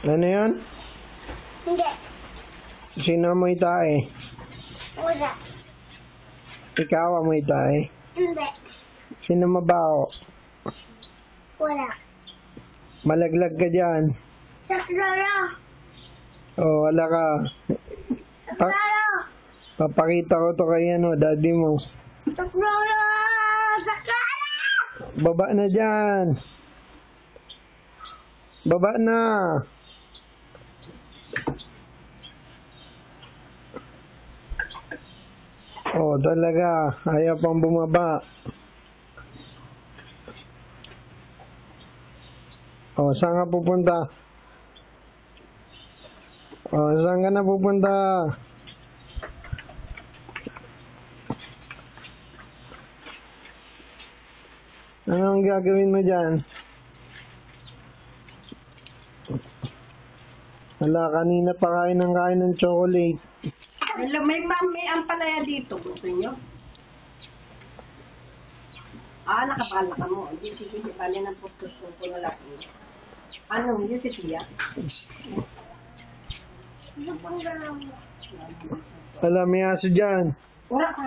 Ano yun? Hindi. Sino amoy tae? Wala. Ikaw amoy tae? Hindi. Sino mabaho? Wala. Malaglag ka dyan. Sa klaro. O, wala ka. Sa klaro. Papakita ko to kay daddy mo. Sa klaro. Sa klaro. Baba na dyan. Baba na. Oh, talaga. Ayaw pang bumaba. Oh, saan ka pupunta? Oh, saan ka na pupunta? Ano ang gagawin mo dyan? Wala, kanina pa kain ng chocolate. May ampalaya dito. Gusto nyo? Nakabala ka mo. Hindi, sige, bali ng putos ko na lang. Ano, yun si Tia? Ano pang gano'n? Wala, may aso dyan. Wala ka.